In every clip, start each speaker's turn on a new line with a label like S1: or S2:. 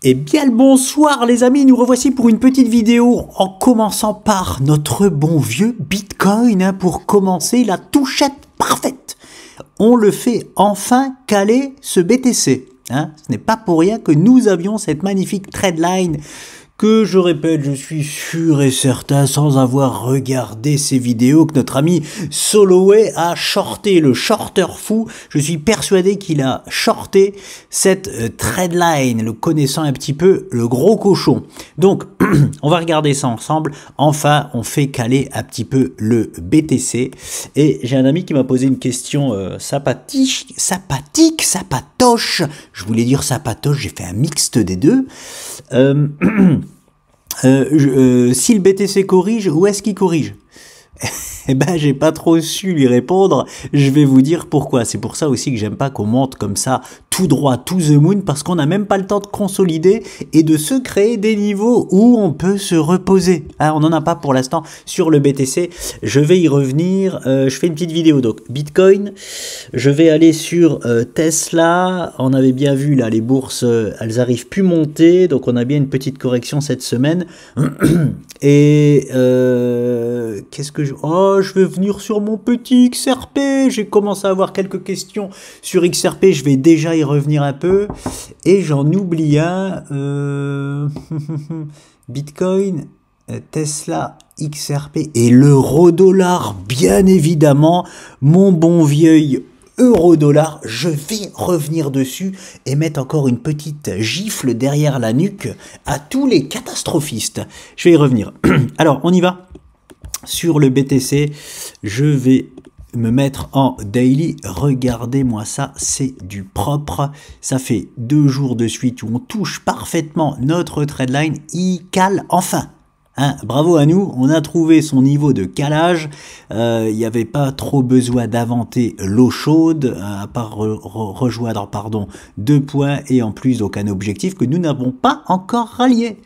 S1: Eh bien le bonsoir les amis, nous revoici pour une petite vidéo en commençant par notre bon vieux Bitcoin pour commencer la touchette parfaite. On le fait enfin caler ce BTC. Ce n'est pas pour rien que nous avions cette magnifique trendline que je répète, je suis sûr et certain, sans avoir regardé ces vidéos, que notre ami Soloway a shorté, le shorter fou. Je suis persuadé qu'il a shorté cette trendline, le connaissant un petit peu, le gros cochon. Donc, on va regarder ça ensemble. Enfin, on fait caler un petit peu le BTC. Et j'ai un ami qui m'a posé une question sapatoche. Je voulais dire sapatoche, j'ai fait un mixte des deux. Si le BTC corrige, où est-ce qu'il corrige? Eh ben, j'ai pas trop su lui répondre. Je vais vous dire pourquoi. C'est pour ça aussi que j'aime pas qu'on monte comme ça tout droit, to the moon, parce qu'on n'a même pas le temps de consolider et de se créer des niveaux où on peut se reposer. On n'en a pas pour l'instant sur le BTC. Je vais y revenir. Je fais une petite vidéo. Donc, Bitcoin. Je vais aller sur Tesla. On avait bien vu là, les bourses, elles arrivent plus monter. Donc, on a bien une petite correction cette semaine. Et qu'est-ce que je... Oh, je vais venir sur mon petit XRP. J'ai commencé à avoir quelques questions sur XRP. Je vais déjà y revenir un peu. Et j'en oublie un. Bitcoin, Tesla, XRP et l'euro-dollar, bien évidemment. Mon bon vieux euro-dollar, je vais revenir dessus et mettre encore une petite gifle derrière la nuque à tous les catastrophistes. Je vais y revenir. Alors, on y va. Sur le BTC, je vais me mettre en daily. Regardez-moi ça, c'est du propre. Ça fait 2 jours de suite où on touche parfaitement notre trendline. Il cale enfin. Bravo à nous, on a trouvé son niveau de calage. Il n'y avait pas trop besoin d'inventer l'eau chaude, à part rejoindre 2 points et en plus aucun objectif que nous n'avons pas encore rallié.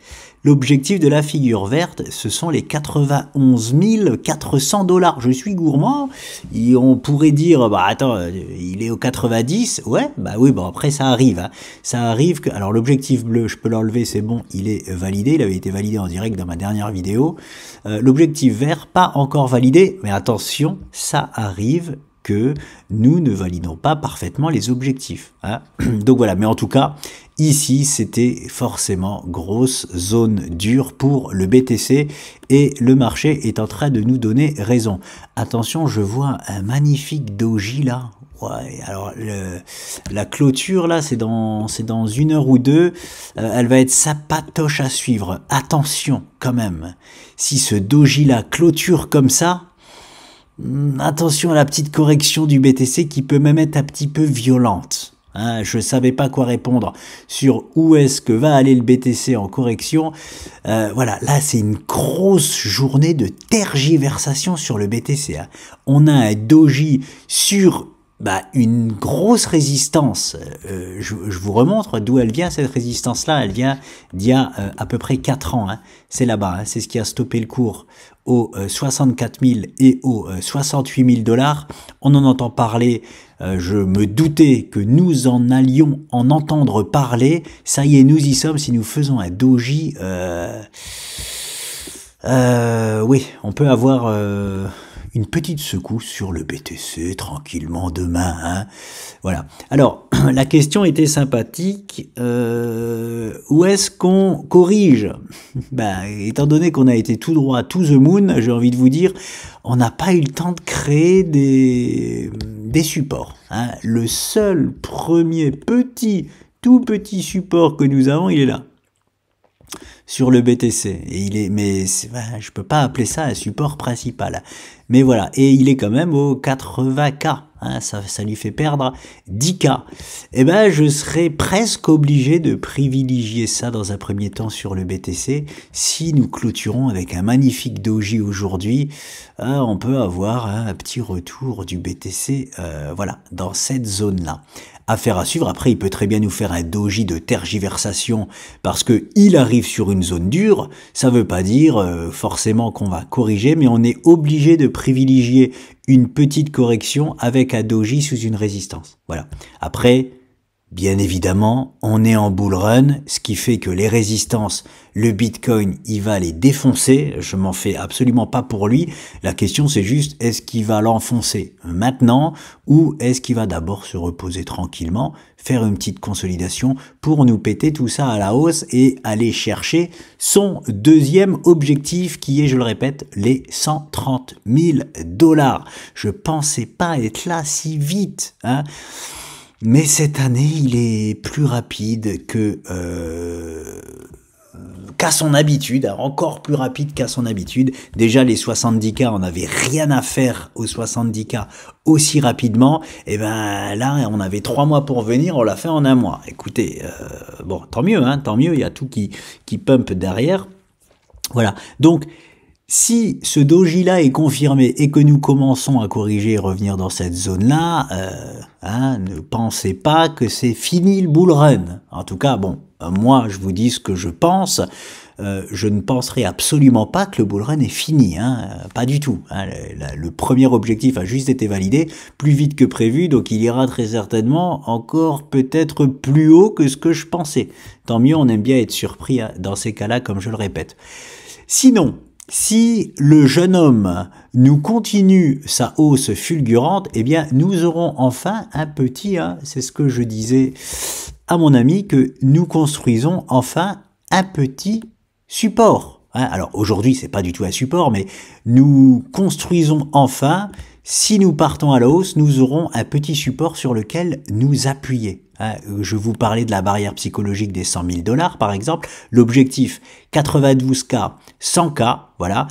S1: L'objectif de la figure verte, ce sont les 91 400 $. Je suis gourmand. Et on pourrait dire, bah attends, il est au 90. Ouais, bah oui, bon après ça arrive. Ça arrive que, alors l'objectif bleu, je peux l'enlever, c'est bon, il est validé. Il avait été validé en direct dans ma dernière vidéo. L'objectif vert, pas encore validé, mais attention, ça arrive que nous ne validons pas parfaitement les objectifs. Donc voilà, mais en tout cas, ici, c'était forcément grosse zone dure pour le BTC et le marché est en train de nous donner raison. Attention, je vois un magnifique doji là. Ouais, alors la clôture là, c'est dans 1 heure ou 2. Elle va être sapatoche à suivre. Attention quand même. Si ce doji là clôture comme ça, attention à la petite correction du BTC qui peut même être un petit peu violente. Je savais pas quoi répondre sur où est-ce que va aller le BTC en correction. Voilà, là c'est une grosse journée de tergiversation sur le BTC. On a un doji sur une grosse résistance. Je vous remontre d'où elle vient cette résistance-là. Elle vient d'il y a à peu près 4 ans. C'est là-bas, c'est ce qui a stoppé le cours aux 64 000 et aux 68 000 $. On en entend parler. Je me doutais que nous en allions en entendre parler. Ça y est, nous y sommes. Si nous faisons un doji, oui, on peut avoir une petite secousse sur le BTC tranquillement demain. Voilà. Alors, la question était sympathique. Où est-ce qu'on corrige? Étant donné qu'on a été tout droit to the moon, j'ai envie de vous dire, on n'a pas eu le temps de créer des supports. Le seul premier tout petit support que nous avons, il est là. Sur le BTC. Et je peux pas appeler ça un support principal. Mais voilà. Et il est quand même au 80K. Ça lui fait perdre 10K. Eh ben, je serais presque obligé de privilégier ça dans un premier temps sur le BTC. Si nous clôturons avec un magnifique doji aujourd'hui, on peut avoir un petit retour du BTC, voilà, dans cette zone-là. Affaire à suivre. Après, il peut très bien nous faire un doji de tergiversation parce que il arrive sur une zone dure. Ça veut pas dire forcément qu'on va corriger, mais on est obligé de privilégier une petite correction avec un doji sous une résistance. Voilà. Après, Bien évidemment, on est en bull run, ce qui fait que les résistances, le Bitcoin, il va les défoncer. Je m'en fais absolument pas pour lui. La question, c'est juste, est-ce qu'il va l'enfoncer maintenant ou est-ce qu'il va d'abord se reposer tranquillement, faire une petite consolidation pour nous péter tout ça à la hausse et aller chercher son deuxième objectif qui est, je le répète, les 130 000 $. Je pensais pas être là si vite, hein. Mais cette année, il est plus rapide que qu'à son habitude, encore plus rapide qu'à son habitude. Déjà, les 70K, on n'avait rien à faire aux 70K aussi rapidement. Et ben là, on avait 3 mois pour venir, on l'a fait en 1 mois. Écoutez, bon, tant mieux, hein, tant mieux, il y a tout qui pump derrière. Voilà, donc... Si ce doji-là est confirmé et que nous commençons à corriger et revenir dans cette zone-là, ne pensez pas que c'est fini le bull run. En tout cas, bon, moi je vous dis ce que je pense. Je ne penserai absolument pas que le bull run est fini, pas du tout. Le premier objectif a juste été validé plus vite que prévu, donc il ira très certainement encore peut-être plus haut que ce que je pensais. Tant mieux, on aime bien être surpris dans ces cas-là, comme je le répète. Sinon, si le jeune homme nous continue sa hausse fulgurante, eh bien, nous aurons enfin un petit, c'est ce que je disais à mon ami, que nous construisons enfin un petit support. Alors aujourd'hui, c'est pas du tout un support, mais nous construisons enfin, si nous partons à la hausse, nous aurons un petit support sur lequel nous appuyer. Je vous parlais de la barrière psychologique des 100 000 $, par exemple. L'objectif, 92K, 100K, voilà.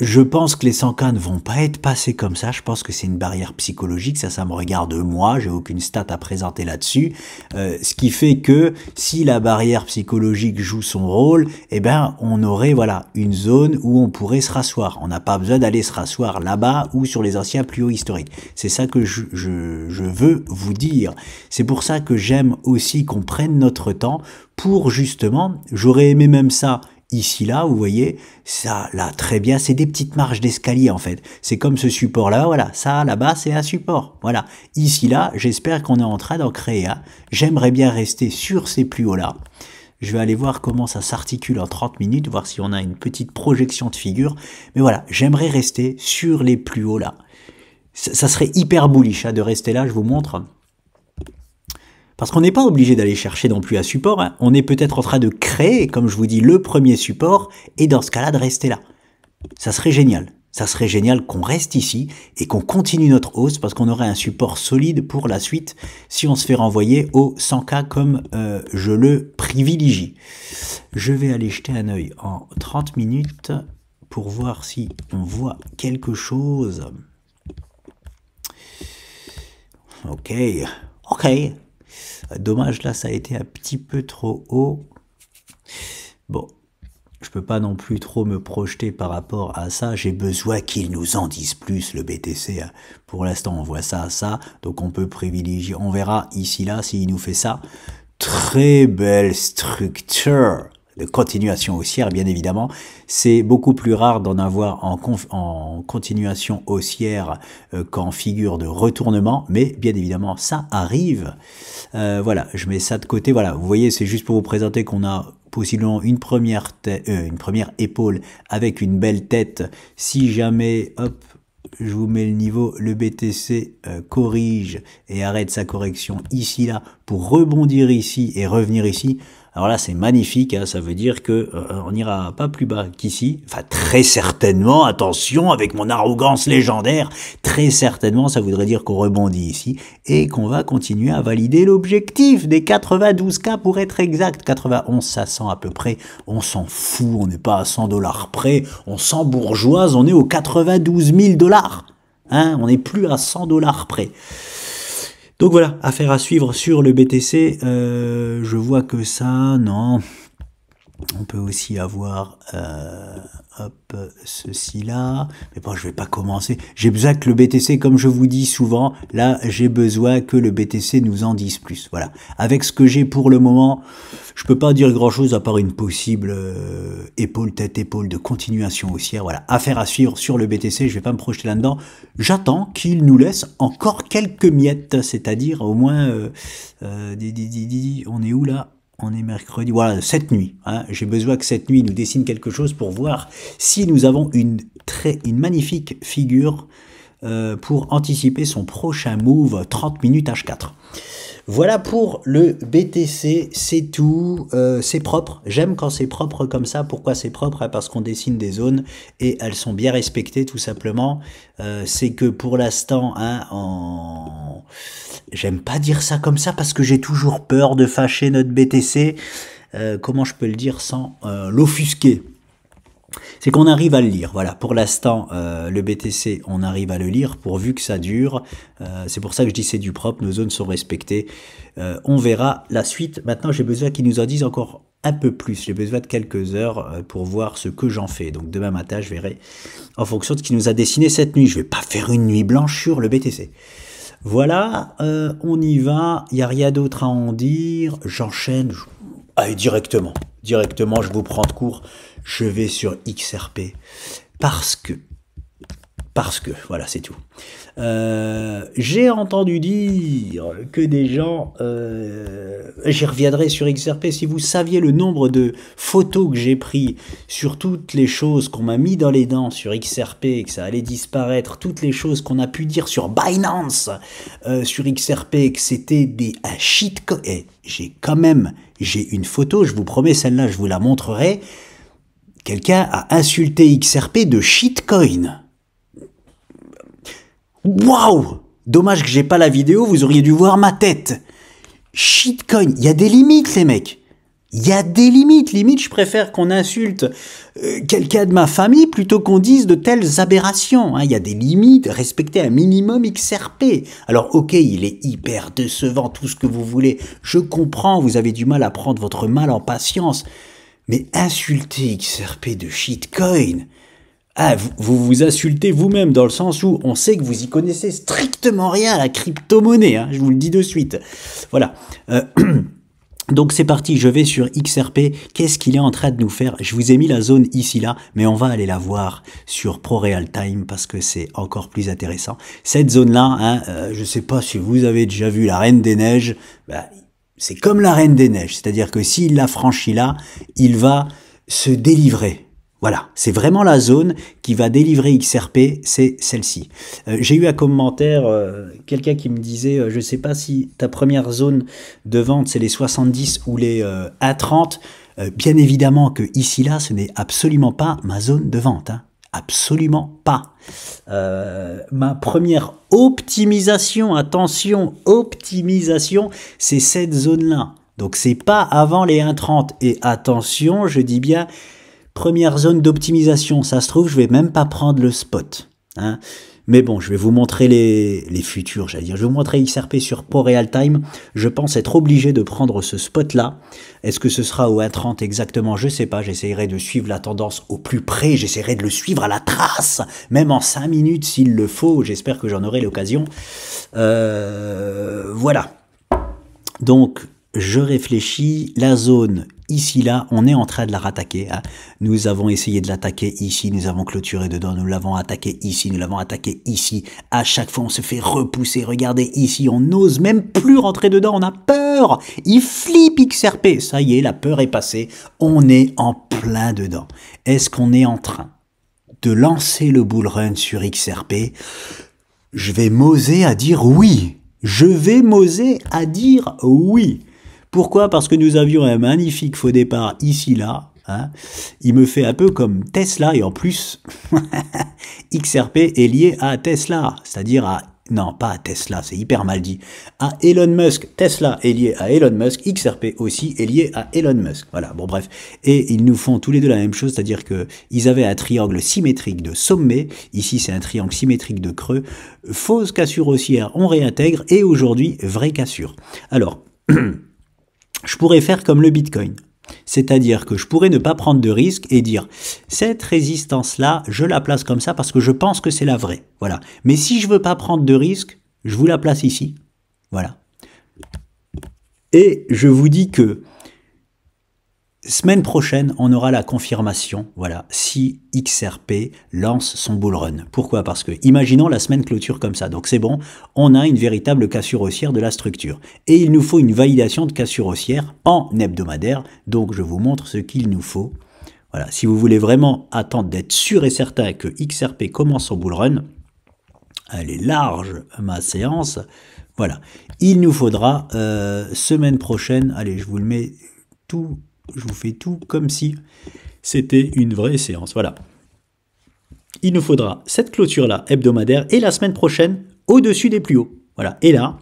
S1: Je pense que les 100K ne vont pas être passés comme ça. Je pense que c'est une barrière psychologique. Ça me regarde moi. J'ai aucune stat à présenter là-dessus. Ce qui fait que si la barrière psychologique joue son rôle, eh ben, on aurait, voilà, une zone où on pourrait se rasseoir. On n'a pas besoin d'aller se rasseoir là-bas ou sur les anciens plus hauts historiques. C'est ça que je veux vous dire. C'est pour ça que j'aime aussi qu'on prenne notre temps pour justement, j'aurais aimé même ça ici, là, vous voyez, ça, là, très bien, c'est des petites marches d'escalier, en fait. C'est comme ce support-là, voilà, ça, là-bas, c'est un support, voilà. Ici, là, j'espère qu'on est en train d'en créer un. J'aimerais bien rester sur ces plus hauts-là. Je vais aller voir comment ça s'articule en 30 minutes, voir si on a une petite projection de figure. Mais voilà, j'aimerais rester sur les plus hauts-là. Ça serait hyper bullish, de rester là, je vous montre. Parce qu'on n'est pas obligé d'aller chercher non plus un support, on est peut-être en train de créer, comme je vous dis, le premier support, et dans ce cas-là, de rester là. Ça serait génial. Ça serait génial qu'on reste ici et qu'on continue notre hausse parce qu'on aurait un support solide pour la suite si on se fait renvoyer au 100K comme je le privilégie. Je vais aller jeter un œil en 30 minutes pour voir si on voit quelque chose. Ok. Dommage, là, ça a été un petit peu trop haut. Bon, je peux pas non plus trop me projeter par rapport à ça. J'ai besoin qu'ils nous en disent plus, le BTC. Pour l'instant, on voit ça, donc on peut privilégier. On verra ici, là, s'il nous fait ça. Très belle structure de continuation haussière, bien évidemment. C'est beaucoup plus rare d'en avoir en continuation haussière qu'en figure de retournement, mais bien évidemment, ça arrive. Voilà, je mets ça de côté. Voilà, vous voyez, c'est juste pour vous présenter qu'on a possiblement une première épaule avec une belle tête. Si jamais, hop, je vous mets le niveau, le BTC corrige et arrête sa correction ici, là, pour rebondir ici et revenir ici. Alors là, c'est magnifique, ça veut dire que on n'ira pas plus bas qu'ici. Enfin, très certainement, attention, avec mon arrogance légendaire, très certainement, ça voudrait dire qu'on rebondit ici et qu'on va continuer à valider l'objectif des 92K pour être exact. 91 500 à peu près, on s'en fout, on n'est pas à 100 $ près, on s'en bourgeoise, on est aux 92 000 $. On n'est plus à 100 $ près. Donc voilà, affaire à suivre sur le BTC. Je vois que ça, non. On peut aussi avoir hop, ceci là, mais bon, je vais pas commencer. J'ai besoin que le BTC, comme je vous dis souvent, là, j'ai besoin que le BTC nous en dise plus. Voilà. Avec ce que j'ai pour le moment, je peux pas dire grand chose à part une possible épaule, tête, épaule de continuation haussière. Voilà. Affaire à suivre sur le BTC. Je vais pas me projeter là-dedans. J'attends qu'il nous laisse encore quelques miettes, c'est-à-dire au moins, on est où là? On est mercredi, voilà, cette nuit. Hein, j'ai besoin que cette nuit nous dessine quelque chose pour voir si nous avons une magnifique figure pour anticiper son prochain move 30 minutes H4. Voilà pour le BTC, c'est tout, c'est propre, j'aime quand c'est propre comme ça. Pourquoi c'est propre? Parce qu'on dessine des zones et elles sont bien respectées tout simplement. C'est que pour l'instant, hein, j'aime pas dire ça comme ça parce que j'ai toujours peur de fâcher notre BTC, comment je peux le dire sans l'offusquer? C'est qu'on arrive à le lire, voilà, pour l'instant, le BTC, on arrive à le lire, pourvu que ça dure, c'est pour ça que je dis c'est du propre, nos zones sont respectées, on verra la suite. Maintenant, j'ai besoin qu'ils nous en disent encore un peu plus, j'ai besoin de quelques heures pour voir ce que j'en fais, donc demain matin, je verrai en fonction de ce qu'il nous a dessiné cette nuit, je vais pas faire une nuit blanche sur le BTC. Voilà, on y va, il n'y a rien d'autre à en dire, j'enchaîne, allez, directement, je vous prends de court. Je vais sur XRP parce que, voilà, c'est tout. J'ai entendu dire que des gens, j'y reviendrai sur XRP, si vous saviez le nombre de photos que j'ai pris sur toutes les choses qu'on m'a mis dans les dents sur XRP, que ça allait disparaître, toutes les choses qu'on a pu dire sur Binance, sur XRP, que c'était un shitcoin. Et j'ai une photo, je vous promets, celle-là, je vous la montrerai. Quelqu'un a insulté XRP de shitcoin. Waouh! Dommage que j'ai pas la vidéo, vous auriez dû voir ma tête. Shitcoin, il y a des limites les mecs. Il y a des limites. Limite, je préfère qu'on insulte quelqu'un de ma famille plutôt qu'on dise de telles aberrations. Il y a des limites, respectez un minimum XRP. Alors ok, il est hyper décevant, tout ce que vous voulez. Je comprends, vous avez du mal à prendre votre mal en patience. Mais insulter XRP de shitcoin, vous vous insultez vous-même dans le sens où on sait que vous y connaissez strictement rien à la crypto-monnaie, hein, je vous le dis de suite. Voilà. Donc c'est parti, je vais sur XRP. Qu'est-ce qu'il est en train de nous faire? Je vous ai mis la zone ici là, mais on va aller la voir sur ProRealTime parce que c'est encore plus intéressant. Cette zone-là, hein, je sais pas si vous avez déjà vu la Reine des Neiges, c'est comme la Reine des Neiges, c'est-à-dire que s'il la franchit là, il va se délivrer. Voilà, c'est vraiment la zone qui va délivrer XRP, c'est celle-ci. J'ai eu un commentaire, quelqu'un qui me disait, je sais pas si ta première zone de vente c'est les 70 ou les 1,30. Bien évidemment que ici là, ce n'est absolument pas ma zone de vente, hein. Absolument pas. Ma première optimisation, attention, optimisation, c'est cette zone-là. Donc c'est pas avant les 1,30. Et attention, je dis bien, première zone d'optimisation. Ça se trouve, je vais même pas prendre le spot. Hein. Mais bon, je vais vous montrer les futurs, j'allais dire. Je vais vous montrer XRP sur ProRealTime. Je pense être obligé de prendre ce spot-là. Est-ce que ce sera au 1,30 exactement? Je sais pas. J'essaierai de suivre la tendance au plus près. J'essaierai de le suivre à la trace, même en 5 minutes s'il le faut. J'espère que j'en aurai l'occasion. Voilà. Donc, je réfléchis. La zone ici, là, on est en train de la rattaquer. Hein. Nous avons essayé de l'attaquer ici, nous avons clôturé dedans, nous l'avons attaqué ici, nous l'avons attaqué ici. À chaque fois, on se fait repousser. Regardez ici, on n'ose même plus rentrer dedans, on a peur. Il flippe XRP. Ça y est, la peur est passée. On est en plein dedans. Est-ce qu'on est en train de lancer le bull run sur XRP? Je vais m'oser à dire oui. Je vais m'oser à dire oui. Pourquoi? Parce que nous avions un magnifique faux départ ici, là. Hein. Il me fait un peu comme Tesla et en plus, XRP est lié à Tesla, c'est-à-dire à... Non, pas à Tesla, c'est hyper mal dit. À Elon Musk. Tesla est lié à Elon Musk, XRP aussi est lié à Elon Musk. Voilà, bon bref. Et ils nous font tous les deux la même chose, c'est-à-dire que ils avaient un triangle symétrique de sommet, ici c'est un triangle symétrique de creux, fausse cassure haussière, on réintègre, et aujourd'hui, vraie cassure. Alors... Je pourrais faire comme le Bitcoin. C'est-à-dire que je pourrais ne pas prendre de risque et dire cette résistance-là, je la place comme ça parce que je pense que c'est la vraie. Voilà. Mais si je veux pas prendre de risque, je vous la place ici. Voilà. Et je vous dis que semaine prochaine, on aura la confirmation, voilà, si XRP lance son bull run. Pourquoi? Parce que, imaginons la semaine clôture comme ça. Donc c'est bon, on a une véritable cassure haussière de la structure. Et il nous faut une validation de cassure haussière en hebdomadaire. Donc je vous montre ce qu'il nous faut. Voilà, si vous voulez vraiment attendre d'être sûr et certain que XRP commence son bull run, elle est large, ma séance. Voilà, il nous faudra semaine prochaine, allez, je vous le mets tout... Je vous fais tout comme si c'était une vraie séance. Voilà. Il nous faudra cette clôture-là hebdomadaire et la semaine prochaine au-dessus des plus hauts. Voilà. Et là,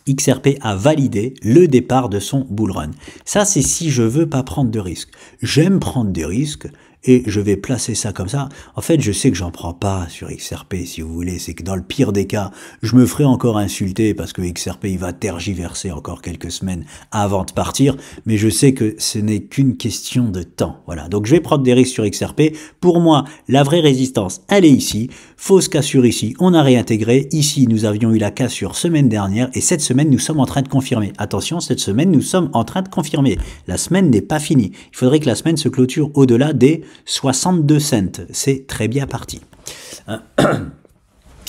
S1: XRP a validé le départ de son bull run. Ça, c'est si je veux pas prendre de risques. J'aime prendre des risques et je vais placer ça comme ça. En fait, je sais que j'en prends pas sur XRP, si vous voulez. C'est que dans le pire des cas, je me ferai encore insulter parce que XRP, il va tergiverser encore quelques semaines avant de partir. Mais je sais que ce n'est qu'une question de temps. Voilà. Donc, je vais prendre des risques sur XRP. Pour moi, la vraie résistance, elle est ici. Fausse cassure ici. On a réintégré. Ici, nous avions eu la cassure semaine dernière. Et cette semaine, nous sommes en train de confirmer. Attention, cette semaine, nous sommes en train de confirmer. La semaine n'est pas finie. Il faudrait que la semaine se clôture au-delà des 62 cents. C'est très bien parti.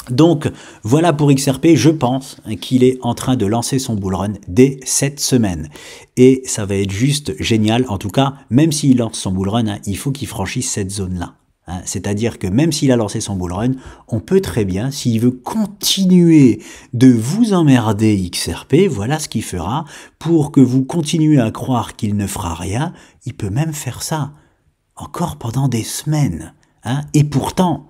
S1: Donc, voilà pour XRP. Je pense qu'il est en train de lancer son bull run dès cette semaine. Et ça va être juste génial. En tout cas, même s'il lance son bull run, il faut qu'il franchisse cette zone-là. C'est-à-dire que même s'il a lancé son bull run, on peut très bien, s'il veut continuer de vous emmerder XRP, voilà ce qu'il fera, pour que vous continuez à croire qu'il ne fera rien, il peut même faire ça, encore pendant des semaines. Et pourtant,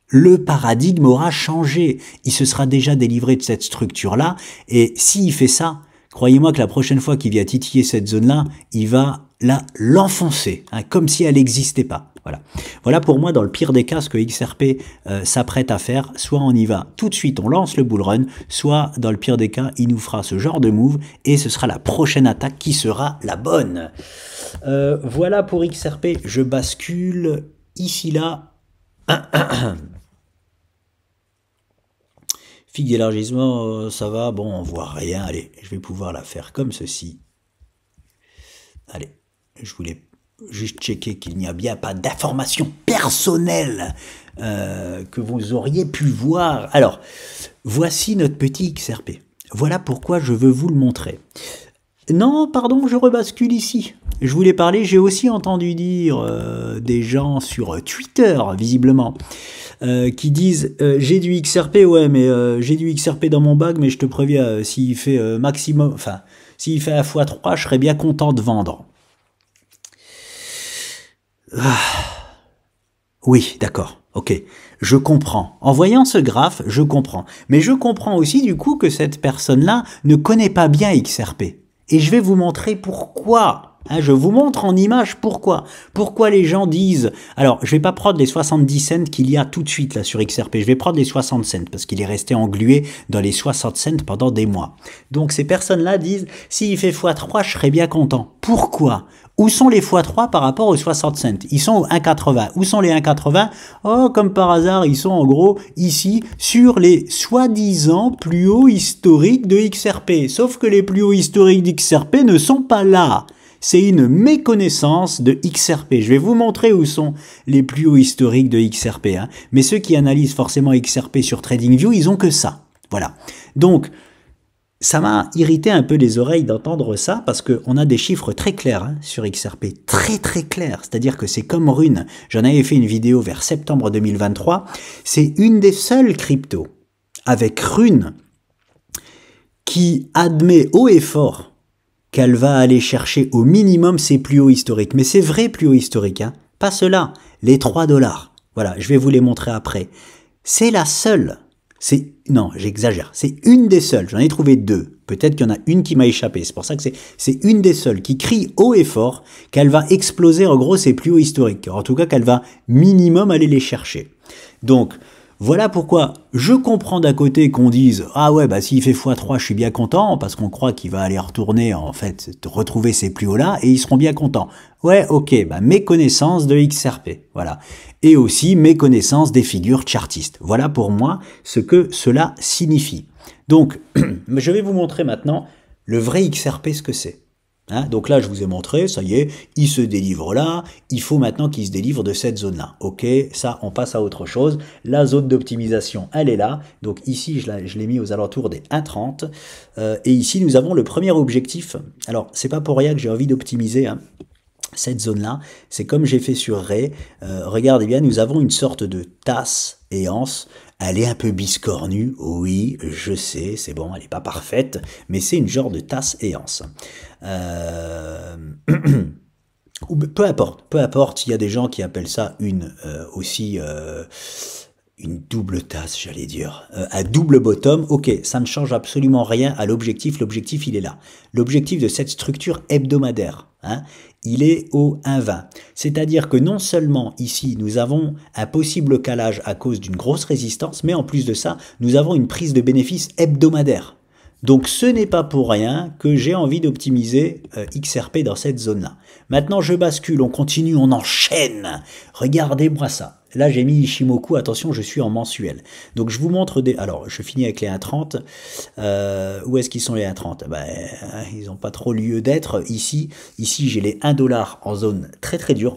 S1: le paradigme aura changé, il se sera déjà délivré de cette structure-là, et s'il fait ça, croyez-moi que la prochaine fois qu'il vient titiller cette zone-là, il va l'enfoncer, comme si elle n'existait pas. Voilà. Voilà pour moi dans le pire des cas ce que XRP s'apprête à faire. Soit on y va tout de suite, on lance le bull run, soit dans le pire des cas, il nous fera ce genre de move et ce sera la prochaine attaque qui sera la bonne. Voilà pour XRP. Je bascule ici là. Figue d'élargissement, ça va. Bon, on voit rien. Allez, je vais pouvoir la faire comme ceci. Allez, je voulais juste checker qu'il n'y a bien pas d'informations personnelles que vous auriez pu voir. Alors, voici notre petit XRP. Voilà pourquoi je veux vous le montrer. Non, pardon, je rebascule ici. Je voulais parler, j'ai aussi entendu dire des gens sur Twitter, visiblement, qui disent j'ai du XRP, ouais, mais j'ai du XRP dans mon bag, mais je te préviens, s'il fait maximum, enfin, s'il fait à x3, je serais bien content de vendre. Oui, d'accord, ok, je comprends. En voyant ce graphe, je comprends. Mais je comprends aussi du coup que cette personne-là ne connaît pas bien XRP. Et je vais vous montrer pourquoi. Je vous montre en image pourquoi. Pourquoi les gens disent... Alors, je vais pas prendre les 70 cents qu'il y a tout de suite là sur XRP. Je vais prendre les 60 cents parce qu'il est resté englué dans les 60 cents pendant des mois. Donc, ces personnes-là disent, s'il fait x3, je serais bien content. Pourquoi ? Où sont les x3 par rapport aux 60 cents? Ils sont aux 1,80. Où sont les 1,80? Oh, comme par hasard, ils sont en gros ici sur les soi-disant plus hauts historiques de XRP. Sauf que les plus hauts historiques d'XRP ne sont pas là. C'est une méconnaissance de XRP. Je vais vous montrer où sont les plus hauts historiques de XRP. Mais ceux qui analysent forcément XRP sur TradingView, ils ont que ça. Voilà. Donc, ça m'a irrité un peu les oreilles d'entendre ça parce qu'on a des chiffres très clairs sur XRP. Très très clairs. C'est-à-dire que c'est comme Rune. J'en avais fait une vidéo vers septembre 2023. C'est une des seules cryptos avec Rune qui admet haut et fort qu'elle va aller chercher au minimum ses plus hauts historiques. Mais c'est vrai plus hauts historiques, pas ceux-là, les 3 $. Voilà, je vais vous les montrer après. C'est la seule, non, j'exagère, c'est une des seules, j'en ai trouvé 2. Peut-être qu'il y en a une qui m'a échappé, c'est pour ça que c'est une des seules qui crie haut et fort qu'elle va exploser en gros ses plus hauts historiques. En tout cas, qu'elle va minimum aller les chercher. Donc, Voilà pourquoi je comprends d'un côté qu'on dise « Ah ouais, bah s'il fait x3, je suis bien content », parce qu'on croit qu'il va aller retourner, en fait, retrouver ces plus hauts-là, et ils seront bien contents. Ouais, ok, bah mes connaissances de XRP, voilà. Et aussi mes connaissances des figures chartistes. Voilà pour moi ce que cela signifie. Donc, je vais vous montrer maintenant le vrai XRP, ce que c'est. Hein, donc là, je vous ai montré, ça y est, il se délivre là, il faut maintenant qu'il se délivre de cette zone-là. Ok, ça, on passe à autre chose. La zone d'optimisation, elle est là. Donc ici, je l'ai mis aux alentours des 1,30. Et ici, nous avons le premier objectif. Alors, c'est pas pour rien que j'ai envie d'optimiser, hein, cette zone-là. C'est comme j'ai fait sur Ray. Regardez bien, nous avons une sorte de tasse et anse. Elle est un peu biscornue, oui, je sais, c'est bon, elle n'est pas parfaite, mais c'est une genre de tasse et anse. Peu importe, il y a des gens qui appellent ça une double tasse, j'allais dire, à double bottom. Ok, ça ne change absolument rien à l'objectif. L'objectif, il est là. L'objectif de cette structure hebdomadaire, hein, il est au 1,20. C'est-à-dire que non seulement ici, nous avons un possible calage à cause d'une grosse résistance, mais en plus de ça, nous avons une prise de bénéfice hebdomadaire. Donc ce n'est pas pour rien que j'ai envie d'optimiser XRP dans cette zone-là. Maintenant, je bascule, on continue, on enchaîne. Regardez-moi ça. Là, j'ai mis Ishimoku, attention, je suis en mensuel. Donc, je vous montre des... Alors, je finis avec les 1,30. Où est-ce qu'ils sont les 1,30 ? Ben, ils n'ont pas trop lieu d'être ici. Ici, j'ai les 1 dollar en zone très très dure.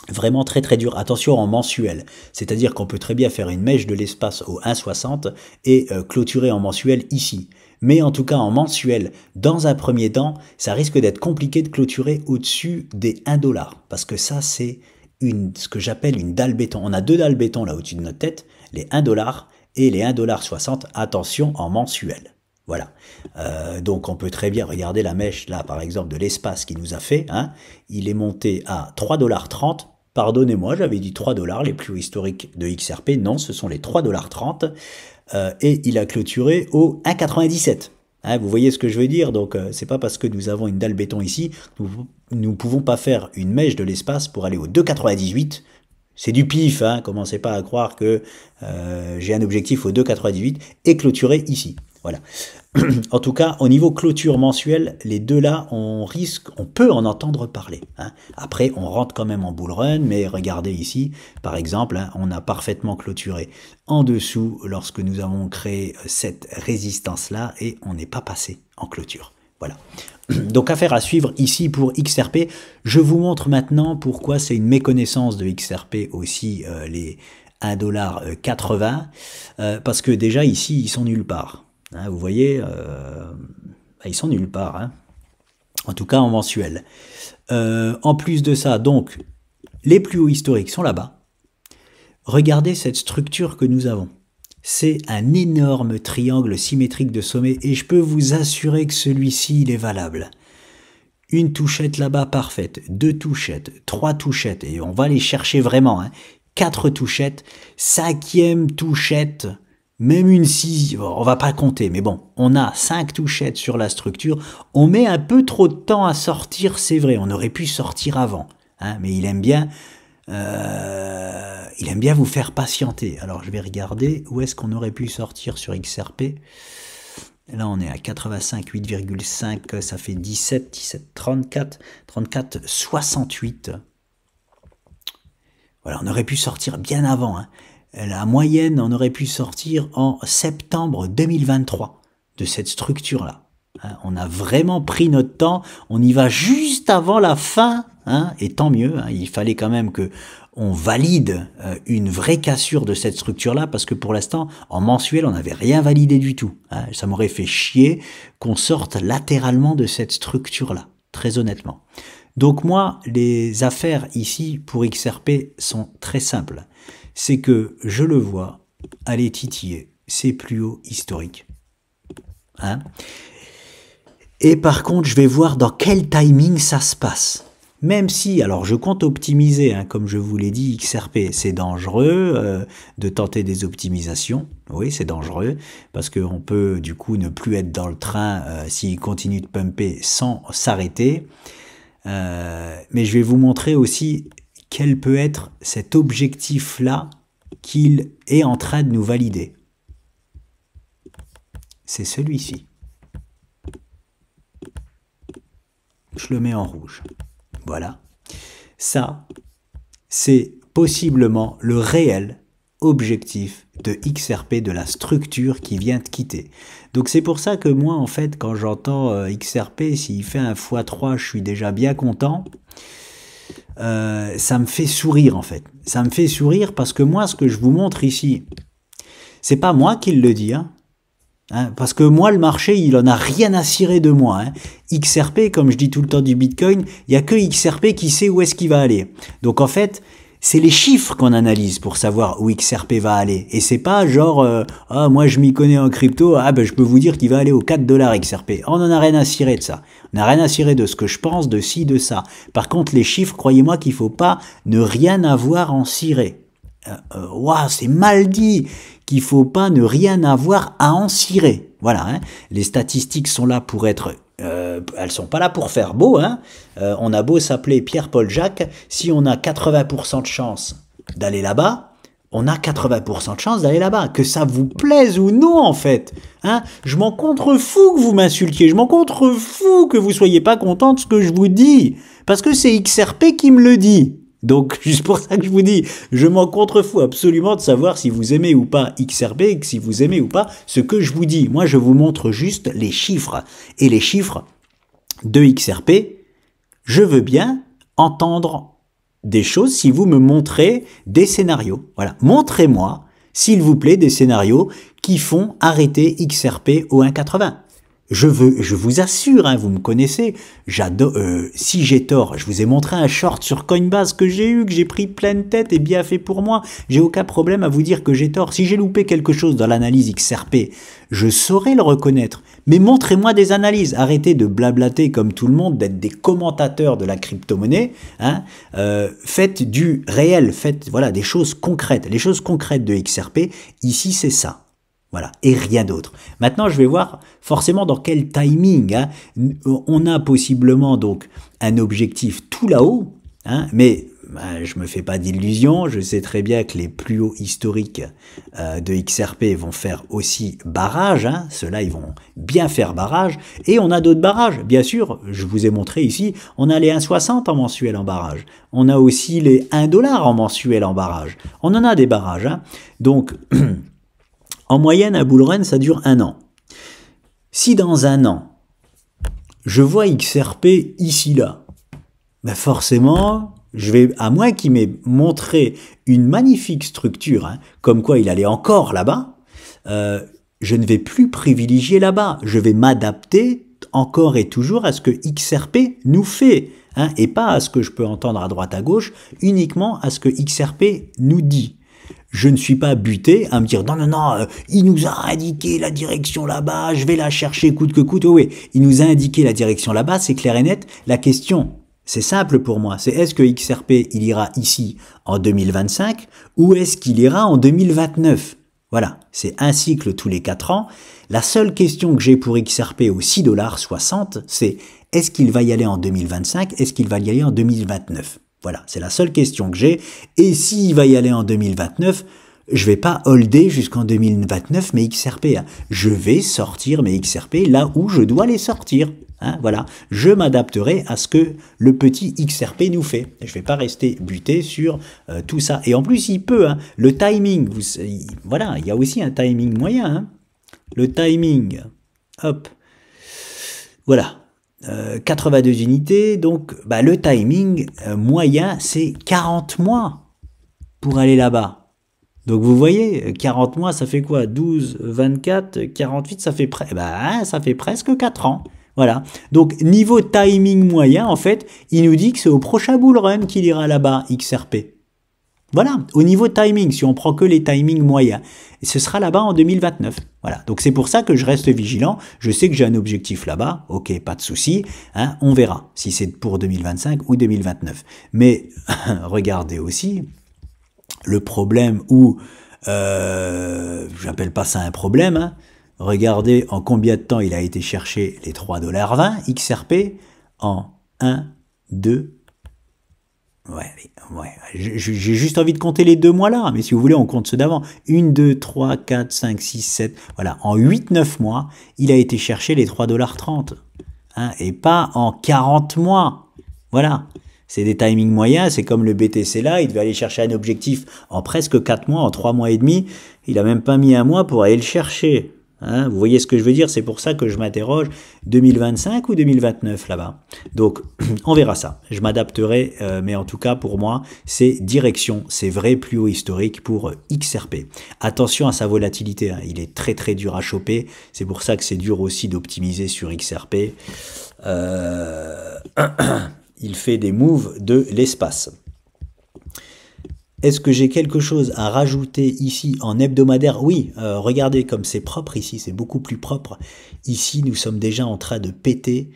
S1: Vraiment très très dur. Attention en mensuel. C'est-à-dire qu'on peut très bien faire une mèche de l'espace au 1,60 et clôturer en mensuel ici. Mais en tout cas, en mensuel, dans un premier temps, ça risque d'être compliqué de clôturer au-dessus des 1 dollar. Parce que ça, c'est ce que j'appelle une dalle béton. On a deux dalles béton là au-dessus de notre tête, les 1 dollar et les 1,60 $. Attention en mensuel. Voilà. Donc on peut très bien regarder la mèche là, par exemple, de l'espace qu'il nous a fait. Hein. Il est monté à 3,30 $. Pardonnez-moi, j'avais dit 3 $, les plus hauts historiques de XRP. Non, ce sont les 3,30 $. Et il a clôturé au 1,97 $. Hein, vous voyez ce que je veux dire? Donc, c'est pas parce que nous avons une dalle béton ici, nous pouvons pas faire une mèche de l'espace pour aller au 2,98. C'est du pif, hein, commencez pas à croire que j'ai un objectif au 2,98 et clôturer ici. Voilà. En tout cas, au niveau clôture mensuelle, les deux là, on peut en entendre parler. Hein. Après, on rentre quand même en bull run, mais regardez ici, par exemple, hein, on a parfaitement clôturé en dessous lorsque nous avons créé cette résistance-là et on n'est pas passé en clôture. Voilà. Donc, affaire à suivre ici pour XRP. Je vous montre maintenant pourquoi c'est une méconnaissance de XRP aussi, les 1,80 $. Parce que déjà ici, ils sont nulle part. Hein, vous voyez, ils sont nulle part, hein. En tout cas en mensuel. En plus de ça, donc, les plus hauts historiques sont là-bas. Regardez cette structure que nous avons. C'est un énorme triangle symétrique de sommet et je peux vous assurer que celui-ci, il est valable. Une touchette là-bas parfaite, 2 touchettes, 3 touchettes, et on va les chercher vraiment, hein. 4 touchettes, 5e touchette, même une 6, on va pas compter, mais bon, on a 5 touchettes sur la structure, on met un peu trop de temps à sortir, c'est vrai, on aurait pu sortir avant, hein, mais il aime bien vous faire patienter. Alors je vais regarder où est-ce qu'on aurait pu sortir sur XRP. Là on est à 85, 8,5, ça fait 17, 34, 68. Voilà, on aurait pu sortir bien avant, hein. La moyenne, on aurait pu sortir en septembre 2023 de cette structure-là. Hein, on a vraiment pris notre temps, on y va juste avant la fin, hein, et tant mieux, hein, il fallait quand même que on valide une vraie cassure de cette structure-là, parce que pour l'instant, en mensuel, on n'avait rien validé du tout. Hein, ça m'aurait fait chier qu'on sorte latéralement de cette structure-là, très honnêtement. Donc moi, les affaires ici pour XRP sont très simples. C'est que je le vois aller titiller ses plus hauts historiques. Hein? Et par contre, je vais voir dans quel timing ça se passe. Même si, alors je compte optimiser, hein, comme je vous l'ai dit, XRP, c'est dangereux de tenter des optimisations. Oui, c'est dangereux, parce qu'on peut du coup ne plus être dans le train s'il continue de pumper sans s'arrêter. Mais je vais vous montrer aussi quel peut être cet objectif-là qu'il est en train de nous valider. C'est celui-ci. Je le mets en rouge. Voilà. Ça, c'est possiblement le réel objectif de XRP, de la structure qui vient de quitter. Donc c'est pour ça que moi, en fait, quand j'entends XRP, s'il fait un x3, je suis déjà bien content. Ça me fait sourire, en fait. Ça me fait sourire parce que moi, ce que je vous montre ici, c'est pas moi qui le dis, hein. Parce que moi, le marché, il en a rien à cirer de moi. Hein. XRP, comme je dis tout le temps du Bitcoin, il n'y a que XRP qui sait où est-ce qu'il va aller. Donc en fait, c'est les chiffres qu'on analyse pour savoir où XRP va aller. Et c'est pas genre, ah moi je m'y connais en crypto, ah ben je peux vous dire qu'il va aller aux 4 $ XRP. On n'en a rien à cirer de ça. On n'a rien à cirer de ce que je pense, de ci, de ça. Par contre, les chiffres, croyez-moi qu'il faut pas ne rien avoir en cirer. Waouh, c'est mal dit qu'il faut pas ne rien avoir à en cirer. Voilà, hein. Les statistiques sont là pour être... elles sont pas là pour faire beau. Hein. On a beau s'appeler Pierre-Paul Jacques, si on a 80% de chance d'aller là-bas, on a 80% de chance d'aller là-bas. Que ça vous plaise ou non, en fait. Hein. Je m'en contrefous que vous m'insultiez. Je m'en contrefous que vous soyez pas content de ce que je vous dis. Parce que c'est XRP qui me le dit. Donc, juste pour ça que je vous dis, je m'en contrefous absolument de savoir si vous aimez ou pas XRP et si vous aimez ou pas ce que je vous dis. Moi, je vous montre juste les chiffres. Et les chiffres de XRP, je veux bien entendre des choses si vous me montrez des scénarios. Voilà, montrez-moi, s'il vous plaît, des scénarios qui font arrêter XRP au 1,80. Je vous assure, hein, vous me connaissez, j'adore, si j'ai tort, je vous ai montré un short sur Coinbase que j'ai pris pleine tête et bien fait pour moi, j'ai aucun problème à vous dire que j'ai tort. Si j'ai loupé quelque chose dans l'analyse XRP, je saurais le reconnaître. Mais montrez-moi des analyses, arrêtez de blablater comme tout le monde, d'être des commentateurs de la crypto-monnaie, hein. Faites du réel, faites voilà, des choses concrètes, les choses concrètes de XRP, ici c'est ça. Voilà, et rien d'autre. Maintenant, je vais voir forcément dans quel timing. Hein. On a possiblement donc un objectif tout là-haut, hein, mais je me fais pas d'illusions. Je sais très bien que les plus hauts historiques de XRP vont faire aussi barrage. Hein. Ceux-là, ils vont bien faire barrage. Et on a d'autres barrages. Bien sûr, je vous ai montré ici, on a les 1,60 en mensuel en barrage. On a aussi les 1 $ en mensuel en barrage. On en a des barrages. Hein. Donc... En moyenne, un bull run, ça dure 1 an. Si dans 1 an, je vois XRP ici, là, ben forcément, je vais, à moins qu'il m'ait montré une magnifique structure, hein, comme quoi il allait encore là-bas, je ne vais plus privilégier là-bas. Je vais m'adapter encore et toujours à ce que XRP nous fait, hein, et pas à ce que je peux entendre à droite à gauche, uniquement à ce que XRP nous dit. Je ne suis pas buté à me dire non, non, non, il nous a indiqué la direction là-bas, je vais la chercher coûte que coûte. Oui, il nous a indiqué la direction là-bas, c'est clair et net. La question, c'est simple pour moi, c'est est-ce que XRP, il ira ici en 2025 ou est-ce qu'il ira en 2029? Voilà, c'est un cycle tous les 4 ans. La seule question que j'ai pour XRP au 6,60 $, c'est est-ce qu'il va y aller en 2025, est-ce qu'il va y aller en 2029? Voilà, c'est la seule question que j'ai. Et s'il va y aller en 2029, je vais pas holder jusqu'en 2029 mes XRP. Hein. Je vais sortir mes XRP là où je dois les sortir. Hein, voilà, je m'adapterai à ce que le petit XRP nous fait. Je vais pas rester buté sur tout ça. Et en plus, il peut. Hein, le timing, voilà, il y a aussi un timing moyen. Hein. Le timing, hop, voilà. 82 unités, donc bah, le timing moyen, c'est 40 mois pour aller là-bas. Donc vous voyez, 40 mois, ça fait quoi? 12, 24, 48, ça fait, ça fait presque 4 ans. Voilà. Donc niveau timing moyen, en fait, il nous dit que c'est au prochain bull run qu'il ira là-bas, XRP. Voilà, au niveau timing, si on prend que les timings moyens, et ce sera là-bas en 2029. Voilà, donc c'est pour ça que je reste vigilant. Je sais que j'ai un objectif là-bas, ok, pas de souci. Hein, on verra si c'est pour 2025 ou 2029. Mais regardez aussi le problème où, j'appelle pas ça un problème. Hein, regardez en combien de temps il a été chercher les 3,20 $ XRP en 1, 2, J'ai juste envie de compter les 2 mois là, mais si vous voulez, on compte ceux d'avant. 1, 2, 3, 4, 5, 6, 7. Voilà, en 8-9 mois, il a été chercher les 3,30 $. Hein, et pas en 40 mois. Voilà. C'est des timings moyens, c'est comme le BTC là, il devait aller chercher un objectif en presque 4 mois, en 3 mois et demi. Il a même pas mis un mois pour aller le chercher. Hein, vous voyez ce que je veux dire? C'est pour ça que je m'interroge 2025 ou 2029 là-bas. Donc, on verra ça. Je m'adapterai, mais en tout cas, pour moi, c'est direction, c'est vrai plus haut historique pour XRP. Attention à sa volatilité, hein. Il est très très dur à choper. C'est pour ça que c'est dur aussi d'optimiser sur XRP. Il fait des moves de l'espace. Est-ce que j'ai quelque chose à rajouter ici en hebdomadaire? Oui, regardez comme c'est propre ici, c'est beaucoup plus propre. Ici, nous sommes déjà en train de péter.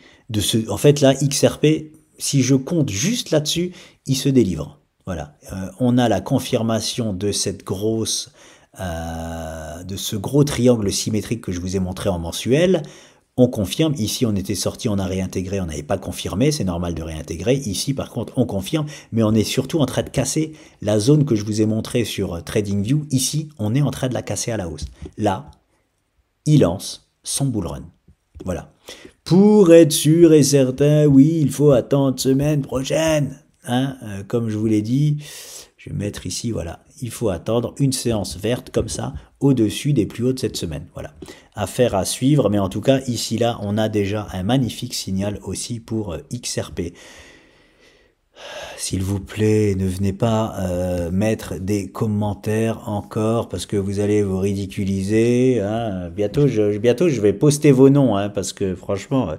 S1: En fait, là, XRP, si je compte juste là-dessus, il se délivre. Voilà, on a la confirmation de cette grosse, de ce gros triangle symétrique que je vous ai montré en mensuel. On confirme, ici on était sorti, on a réintégré, on n'avait pas confirmé, c'est normal de réintégrer. Ici par contre on confirme, mais on est surtout en train de casser la zone que je vous ai montrée sur TradingView. Ici on est en train de la casser à la hausse. Là, il lance son bull run. Voilà. Pour être sûr et certain, oui, il faut attendre semaine prochaine. Hein, comme je vous l'ai dit, je vais mettre ici, voilà, il faut attendre une séance verte comme ça, au-dessus des plus hauts de cette semaine. Voilà. Affaire à suivre, mais en tout cas, ici, là, on a déjà un magnifique signal aussi pour XRP. S'il vous plaît, ne venez pas mettre des commentaires encore parce que vous allez vous ridiculiser. Hein. Bientôt, je vais poster vos noms hein, parce que franchement,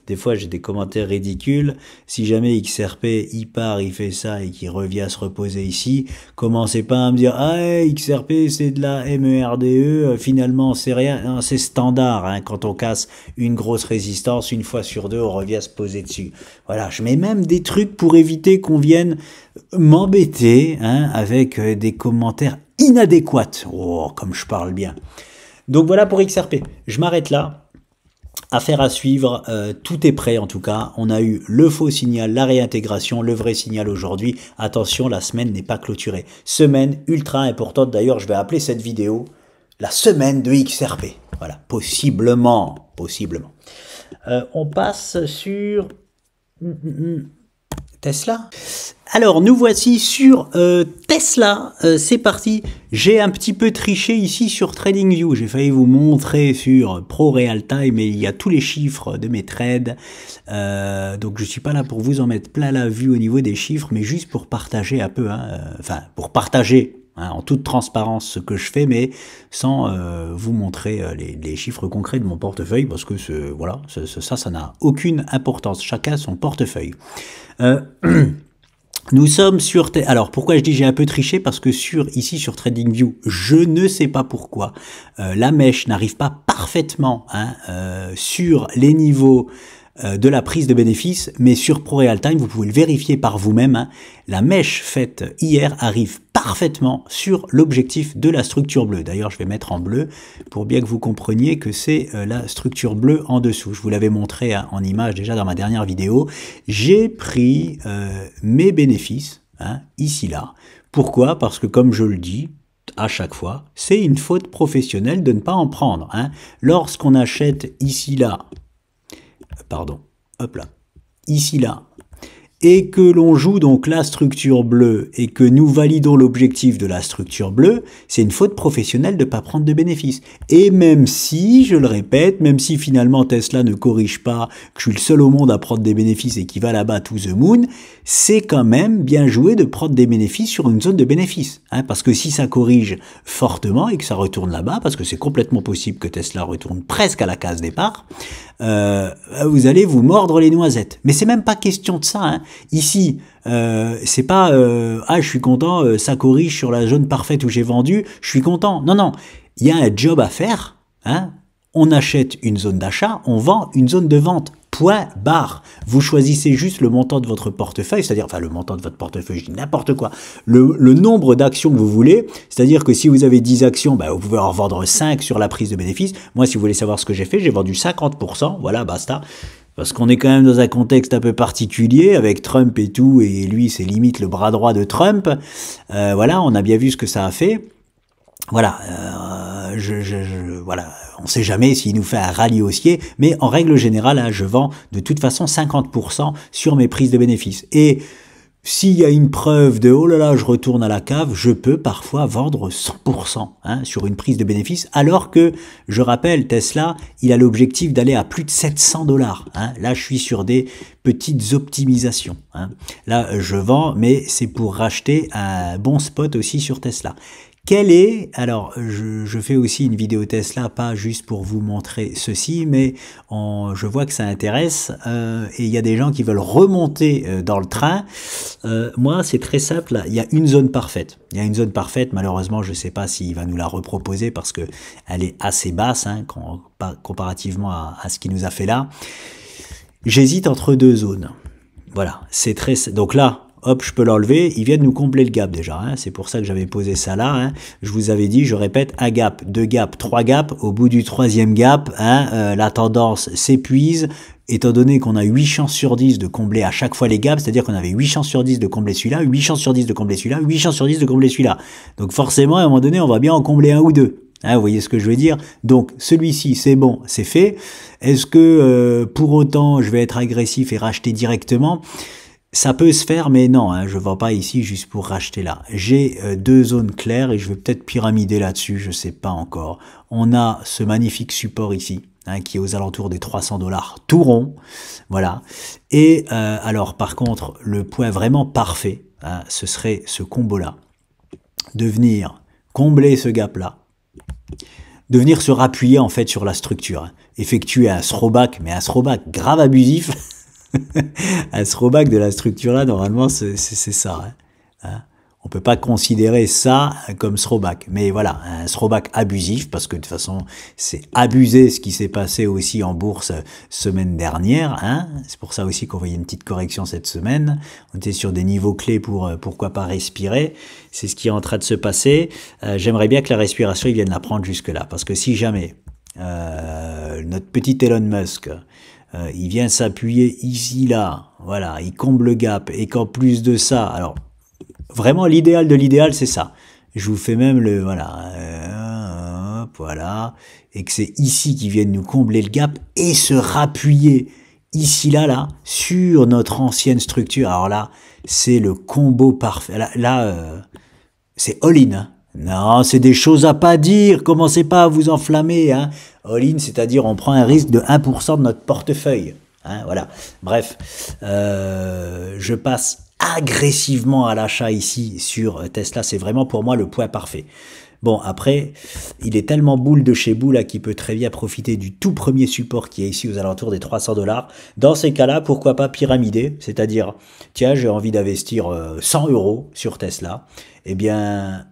S1: des fois j'ai des commentaires ridicules. Si jamais XRP il part, il fait ça et qu'il revient à se reposer ici, commencez pas à me dire ah XRP c'est de la MERDE. Finalement c'est rien, c'est standard. Hein, quand on casse une grosse résistance, une fois sur deux, on revient à se poser dessus. Voilà, je mets même des trucs pour éviter qu'on vienne m'embêter hein, avec des commentaires inadéquats. Oh, comme je parle bien. Donc voilà pour XRP. Je m'arrête là. Affaire à suivre. Tout est prêt en tout cas. On a eu le faux signal, la réintégration, le vrai signal aujourd'hui. Attention, la semaine n'est pas clôturée. Semaine ultra importante. D'ailleurs, je vais appeler cette vidéo la semaine de XRP. Voilà, possiblement. On passe sur Tesla. Alors, nous voici sur Tesla. C'est parti. J'ai un petit peu triché ici sur TradingView. J'ai failli vous montrer sur Pro Real Time, mais il y a tous les chiffres de mes trades. Donc, je suis pas là pour vous en mettre plein la vue au niveau des chiffres, mais juste pour partager un peu. Hein, pour partager hein, en toute transparence ce que je fais, mais sans vous montrer les chiffres concrets de mon portefeuille, parce que voilà, ça n'a aucune importance. Chacun son portefeuille. Nous sommes sur... Alors, pourquoi je dis j'ai un peu triché? Parce que ici, sur TradingView, je ne sais pas pourquoi, la mèche n'arrive pas parfaitement hein, sur les niveaux de la prise de bénéfice, mais sur Pro Real Time, vous pouvez le vérifier par vous-même, hein, la mèche faite hier arrive parfaitement sur l'objectif de la structure bleue. D'ailleurs, je vais mettre en bleu pour bien que vous compreniez que c'est la structure bleue en dessous. Je vous l'avais montré hein, en image déjà dans ma dernière vidéo. J'ai pris mes bénéfices, hein, ici, là. Pourquoi? Parce que comme je le dis, à chaque fois, c'est une faute professionnelle de ne pas en prendre. Hein. Lorsqu'on achète ici, là, pardon, hop là, ici, là, et que l'on joue donc la structure bleue et que nous validons l'objectif de la structure bleue, c'est une faute professionnelle de ne pas prendre de bénéfices. Et même si, je le répète, même si finalement Tesla ne corrige pas, que je suis le seul au monde à prendre des bénéfices et qui va là-bas to the moon, c'est quand même bien joué de prendre des bénéfices sur une zone de bénéfices. Hein, parce que si ça corrige fortement et que ça retourne là-bas, parce que c'est complètement possible que Tesla retourne presque à la case départ, vous allez vous mordre les noisettes. Mais c'est même pas question de ça. Hein. Ici, c'est pas ah je suis content, ça corrige sur la zone parfaite où j'ai vendu, je suis content. Non, non, il y a un job à faire. Hein. On achète une zone d'achat, on vend une zone de vente. Point barre. Vous choisissez juste le montant de votre portefeuille, c'est-à-dire, enfin le montant de votre portefeuille, je dis n'importe quoi, le nombre d'actions que vous voulez, c'est-à-dire que si vous avez 10 actions, bah, vous pouvez en vendre 5 sur la prise de bénéfice. Moi, si vous voulez savoir ce que j'ai fait, j'ai vendu 50%, voilà, basta. parce qu'on est quand même dans un contexte un peu particulier avec Trump et tout, et lui c'est limite le bras droit de Trump. Voilà, on a bien vu ce que ça a fait. Voilà, voilà, on sait jamais s'il nous fait un rallye haussier, mais en règle générale, hein, je vends de toute façon 50% sur mes prises de bénéfices. Et s'il y a une preuve de oh là là, je retourne à la cave, je peux parfois vendre 100% hein, sur une prise de bénéfice, alors que, je rappelle, Tesla, il a l'objectif d'aller à plus de 700 $. Hein. Là, je suis sur des petites optimisations. Hein. Là, je vends, mais c'est pour racheter un bon spot aussi sur Tesla. Quel est, alors je fais aussi une vidéo Tesla, pas juste pour vous montrer ceci, mais je vois que ça intéresse et il y a des gens qui veulent remonter dans le train. Moi, c'est très simple, là. Il y a une zone parfaite. Il y a une zone parfaite, malheureusement, je ne sais pas s'il va nous la reproposer parce que elle est assez basse hein, comparativement à ce qu'il nous a fait là. J'hésite entre deux zones. Voilà, c'est très... Donc là, hop, je peux l'enlever, il vient de nous combler le gap déjà, hein. C'est pour ça que j'avais posé ça là, hein. Je vous avais dit, je répète, un gap, deux gaps, trois gaps, au bout du troisième gap, hein, la tendance s'épuise, étant donné qu'on a 8 chances sur 10 de combler à chaque fois les gaps, c'est-à-dire qu'on avait 8 chances sur 10 de combler celui-là, 8 chances sur 10 de combler celui-là, 8 chances sur 10 de combler celui-là. Donc forcément, à un moment donné, on va bien en combler un ou deux. Hein, vous voyez ce que je veux dire? Donc celui-ci, c'est bon, c'est fait. Est-ce que pour autant, je vais être agressif et racheter directement? Ça peut se faire, mais non, hein, je ne vends pas ici juste pour racheter là. J'ai deux zones claires et je vais peut-être pyramider là-dessus, je ne sais pas encore. On a ce magnifique support ici, hein, qui est aux alentours des 300 $, tout rond, voilà. Et alors par contre, le point vraiment parfait, hein, ce serait ce combo-là, de venir combler ce gap-là, de venir se rappuyer en fait sur la structure, hein, effectuer un throwback, mais un throwback grave abusif. Un throwback de la structure là, normalement, c'est ça. Hein. On peut pas considérer ça comme throwback. Mais voilà, un throwback abusif, parce que de toute façon, c'est abusé ce qui s'est passé aussi en bourse semaine dernière. Hein. C'est pour ça aussi qu'on voyait une petite correction cette semaine. On était sur des niveaux clés pour pourquoi pas respirer. C'est ce qui est en train de se passer. J'aimerais bien que la respiration, ils viennent la prendre jusque-là. Parce que si jamais notre petit Elon Musk... il vient s'appuyer ici, là, voilà, il comble le gap, et qu'en plus de ça, alors, vraiment l'idéal de l'idéal, c'est ça. Je vous fais même le, voilà, voilà, et que c'est ici qu'ils viennent nous combler le gap, et se rappuyer ici, là, sur notre ancienne structure. Alors là, c'est le combo parfait. Là, c'est all-in, hein. Non, c'est des choses à pas dire, commencez pas à vous enflammer, hein. All-in, c'est-à-dire on prend un risque de 1% de notre portefeuille, hein, voilà. Bref, je passe agressivement à l'achat ici sur Tesla, c'est vraiment pour moi le point parfait. Bon, après, il est tellement boule de chez boule là qu'il peut très bien profiter du tout premier support qui est ici aux alentours des 300 $. Dans ces cas-là, pourquoi pas pyramider, c'est-à-dire, tiens, j'ai envie d'investir 100 € sur Tesla, eh bien,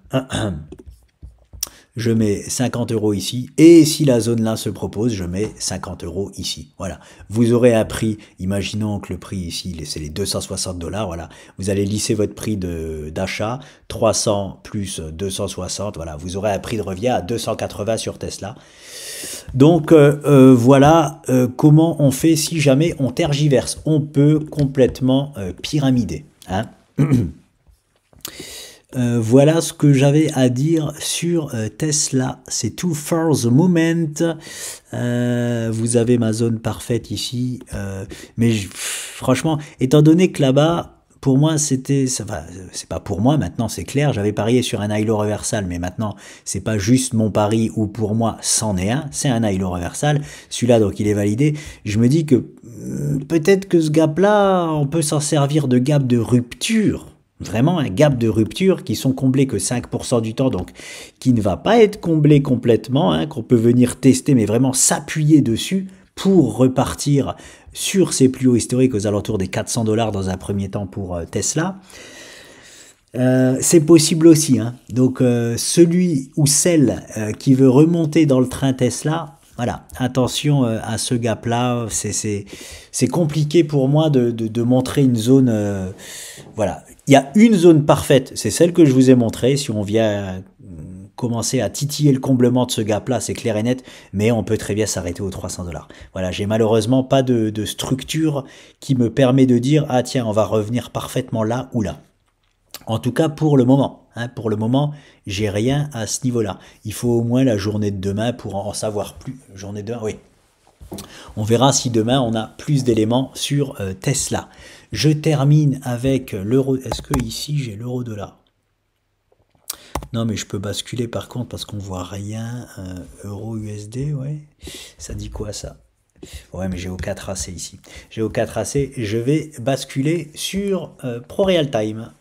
S1: je mets 50 € ici, et si la zone là se propose, je mets 50 € ici. Voilà. Vous aurez un prix, imaginons que le prix ici, c'est les 260 $, voilà. Vous allez lisser votre prix d'achat, 300 plus 260, voilà. Vous aurez un prix de revient à 280 sur Tesla. Donc, voilà comment on fait si jamais on tergiverse. On peut complètement pyramider, hein. Voilà ce que j'avais à dire sur Tesla. C'est tout for the moment. Vous avez ma zone parfaite ici. Mais franchement, étant donné que là-bas, pour moi, c'était... Enfin, c'est pas pour moi, maintenant c'est clair. J'avais parié sur un halo reversal, mais maintenant, c'est pas juste mon pari ou pour moi, c'en est un. C'est un halo reversal. Celui-là, donc, il est validé. Je me dis que peut-être que ce gap-là, on peut s'en servir de gap de rupture. Vraiment un gap de rupture qui sont comblés que 5% du temps, donc qui ne va pas être comblé complètement, hein, qu'on peut venir tester, mais vraiment s'appuyer dessus pour repartir sur ces plus hauts historiques aux alentours des 400 $ dans un premier temps pour Tesla. C'est possible aussi, hein. Donc celui ou celle qui veut remonter dans le train Tesla, voilà, attention à ce gap-là, c'est compliqué pour moi de montrer une zone, voilà. Il y a une zone parfaite, c'est celle que je vous ai montrée, si on vient commencer à titiller le comblement de ce gap-là, c'est clair et net, mais on peut très bien s'arrêter aux 300 $. Voilà, j'ai malheureusement pas de structure qui me permet de dire, ah tiens, on va revenir parfaitement là ou là. En tout cas, pour le moment. Hein, pour le moment, j'ai rien à ce niveau-là. Il faut au moins la journée de demain pour en savoir plus. Journée de demain, oui. On verra si demain on a plus d'éléments sur Tesla. Je termine avec l'euro. Est-ce que ici j'ai l'euro-dollar? Non, mais je peux basculer par contre parce qu'on voit rien. Euro-USD, ouais. Ça dit quoi ça? Ouais, mais j'ai au 4AC ici. J'ai au 4AC. Je vais basculer sur ProRealTime.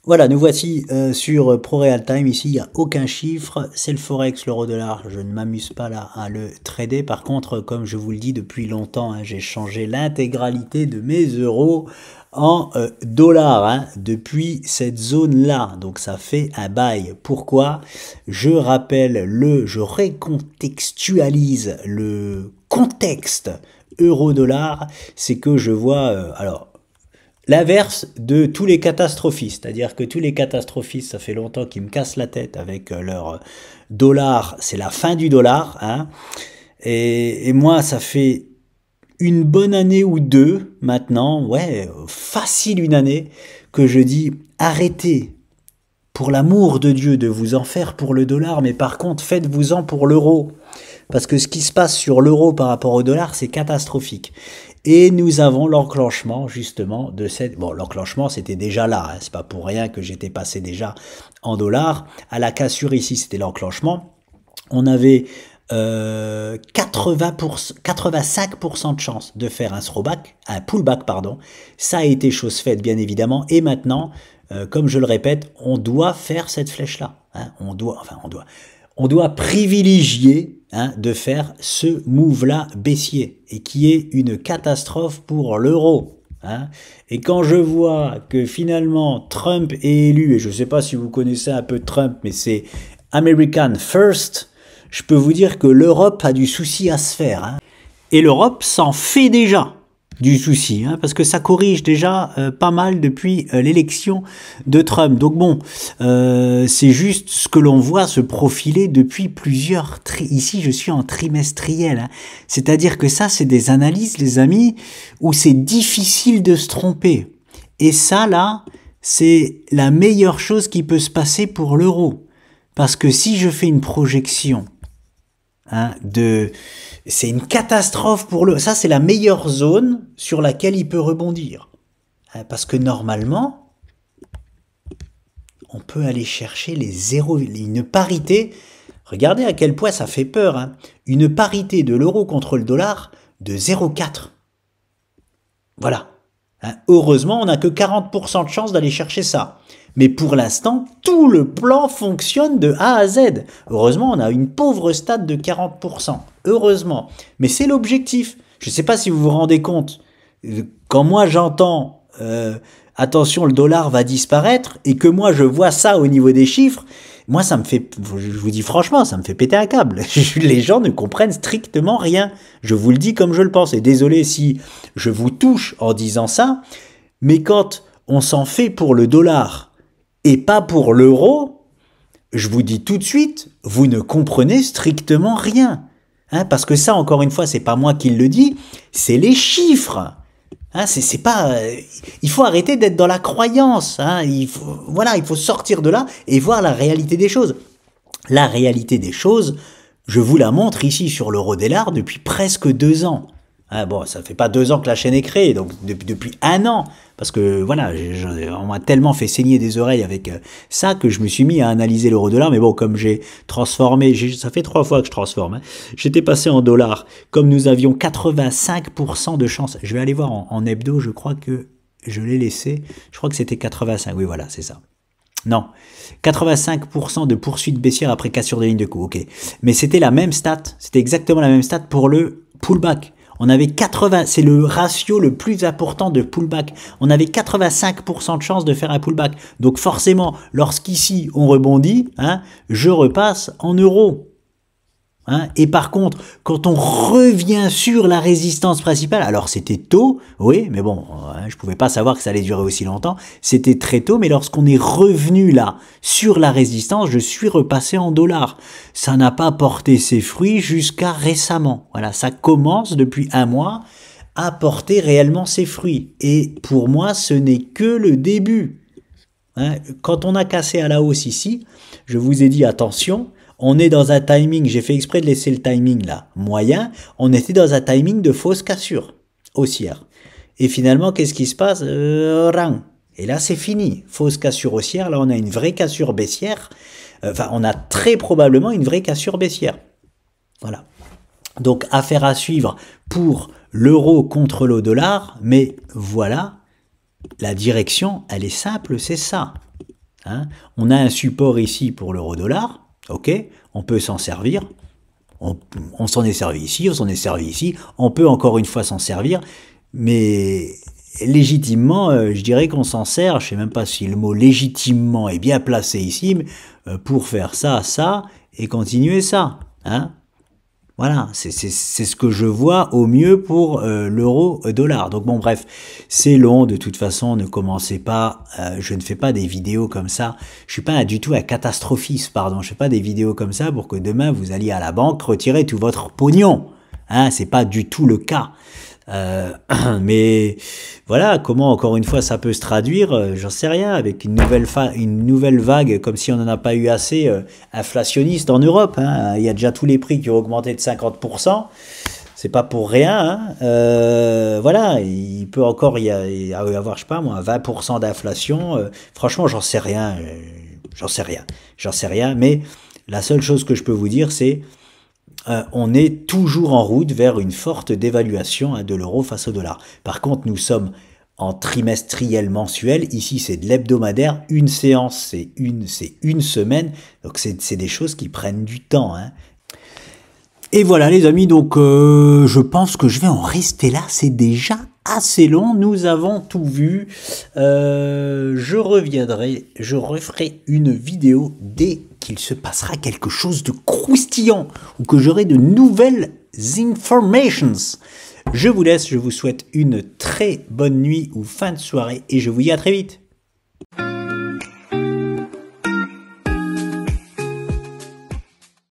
S1: Voilà, nous voici sur ProRealTime. Ici, il n'y a aucun chiffre. C'est le Forex, l'euro-dollar. Je ne m'amuse pas là à le trader. Par contre, comme je vous le dis depuis longtemps, hein, j'ai changé l'intégralité de mes euros en dollars hein, depuis cette zone-là. Donc, ça fait un bail. Pourquoi? Je recontextualise le contexte euro-dollar. C'est que je vois... alors, l'inverse de tous les catastrophistes, c'est-à-dire que tous les catastrophistes, ça fait longtemps qu'ils me cassent la tête avec leur dollar, c'est la fin du dollar, hein. Et moi, ça fait une bonne année ou deux maintenant, ouais, facile une année, que je dis arrêtez, pour l'amour de Dieu, de vous en faire pour le dollar, mais par contre, faites-vous-en pour l'euro. Parce que ce qui se passe sur l'euro par rapport au dollar, c'est catastrophique. Et nous avons l'enclenchement justement de cette... Bon, l'enclenchement c'était déjà là, hein. C'est pas pour rien que j'étais passé déjà en dollars. À la cassure ici, c'était l'enclenchement. On avait 85% de chance de faire un throwback, un pullback, pardon. Ça a été chose faite, bien évidemment. Et maintenant, comme je le répète, on doit faire cette flèche-là. Hein. On doit privilégier hein, de faire ce move-là baissier et qui est une catastrophe pour l'euro. Hein. Et quand je vois que finalement Trump est élu, et je ne sais pas si vous connaissez un peu Trump, mais c'est American First, je peux vous dire que l'Europe a du souci à se faire. Hein. Et l'Europe s'en fait déjà du souci, hein, parce que ça corrige déjà pas mal depuis l'élection de Trump. Donc bon, c'est juste ce que l'on voit se profiler depuis plusieurs... Ici, je suis en trimestriel. Hein. C'est-à-dire que ça, c'est des analyses, les amis, où c'est difficile de se tromper. Et ça, là, c'est la meilleure chose qui peut se passer pour l'euro. Parce que si je fais une projection hein, c'est une catastrophe pour le... Ça, c'est la meilleure zone sur laquelle il peut rebondir. Hein, parce que normalement, on peut aller chercher les zéros, une parité. Regardez à quel point ça fait peur. Hein, une parité de l'euro contre le dollar de 0,4. Voilà. Hein, heureusement, on n'a que 40% de chance d'aller chercher ça. Mais pour l'instant, tout le plan fonctionne de A à Z. Heureusement, on a une pauvre stade de 40%. Heureusement. Mais c'est l'objectif. Je ne sais pas si vous vous rendez compte. Quand moi j'entends attention, le dollar va disparaître et que moi je vois ça au niveau des chiffres, moi ça me fait, je vous dis franchement, ça me fait péter un câble. Les gens ne comprennent strictement rien. Je vous le dis comme je le pense. Et désolé si je vous touche en disant ça, mais quand on s'en fait pour le dollar et pas pour l'euro, je vous dis tout de suite, vous ne comprenez strictement rien. Hein, parce que ça, encore une fois, c'est pas moi qui le dis, c'est les chiffres. Hein, c'est pas, il faut arrêter d'être dans la croyance. Hein, il faut sortir de là et voir la réalité des choses. La réalité des choses, je vous la montre ici sur l'euro-dollar depuis presque 2 ans. Hein, bon, ça fait pas 2 ans que la chaîne est créée, donc depuis 1 an. Parce que voilà, on m'a tellement fait saigner des oreilles avec ça que je me suis mis à analyser l'euro-dollar. Mais bon, comme j'ai transformé, ça fait 3 fois que je transforme. Hein, j'étais passé en dollars. Comme nous avions 85% de chance. Je vais aller voir en hebdo, je crois que je l'ai laissé. Je crois que c'était 85. Oui, voilà, c'est ça. Non, 85% de poursuite baissière après cassure des lignes de coup. Ok, mais c'était la même stat. C'était exactement la même stat pour le pullback. On avait 80, c'est le ratio le plus important de pullback. On avait 85% de chance de faire un pullback. Donc forcément, lorsqu'ici on rebondit, hein, je repasse en euros. Hein. Et par contre, quand on revient sur la résistance principale, alors c'était tôt, oui, mais bon, je pouvais pas savoir que ça allait durer aussi longtemps, c'était très tôt, mais lorsqu'on est revenu là, sur la résistance, je suis repassé en dollars. Ça n'a pas porté ses fruits jusqu'à récemment. Voilà, ça commence depuis un mois à porter réellement ses fruits. Et pour moi, ce n'est que le début. Hein. Quand on a cassé à la hausse ici, je vous ai dit attention, on est dans un timing, j'ai fait exprès de laisser le timing là, moyen, on était dans un timing de fausse cassure haussière. Et finalement, qu'est-ce qui se passe? Rien. Et là, c'est fini. Fausse cassure haussière, là, on a une vraie cassure baissière. Enfin, on a très probablement une vraie cassure baissière. Voilà. Donc, affaire à suivre pour l'euro contre le dollar, mais voilà, la direction, elle est simple, c'est ça. Hein, on a un support ici pour l'euro-dollar. Ok, on peut s'en servir, on s'en est servi ici, on s'en est servi ici, on peut encore une fois s'en servir, mais légitimement, je dirais qu'on s'en sert, je sais même pas si le mot légitimement est bien placé ici, mais, pour faire ça, ça, et continuer ça, hein. Voilà, c'est ce que je vois au mieux pour l'euro-dollar. Donc bon, bref, c'est long, de toute façon, ne commencez pas, je ne fais pas des vidéos comme ça, je suis pas du tout un catastrophiste, pardon, je fais pas des vidéos comme ça pour que demain vous alliez à la banque retirer tout votre pognon, hein, c'est pas du tout le cas. Mais voilà, comment encore une fois ça peut se traduire, j'en sais rien, avec une nouvelle vague, comme si on n'en a pas eu assez, inflationniste en Europe. Hein. Il y a déjà tous les prix qui ont augmenté de 50%, c'est pas pour rien. Hein. Voilà, il peut encore y avoir, je sais pas moi, 20% d'inflation. Franchement, j'en sais rien, mais la seule chose que je peux vous dire, c'est on est toujours en route vers une forte dévaluation de l'euro face au dollar. Par contre, nous sommes en trimestriel mensuel. Ici, c'est de l'hebdomadaire. Une séance, c'est une semaine. Donc, c'est des choses qui prennent du temps. Hein. Et voilà, les amis. Donc, je pense que je vais en rester là. C'est déjà assez long. Nous avons tout vu. Je referai une vidéo dès qu'il se passera quelque chose de croustillant ou que j'aurai de nouvelles informations. Je vous laisse, je vous souhaite une très bonne nuit ou fin de soirée et je vous dis à très vite.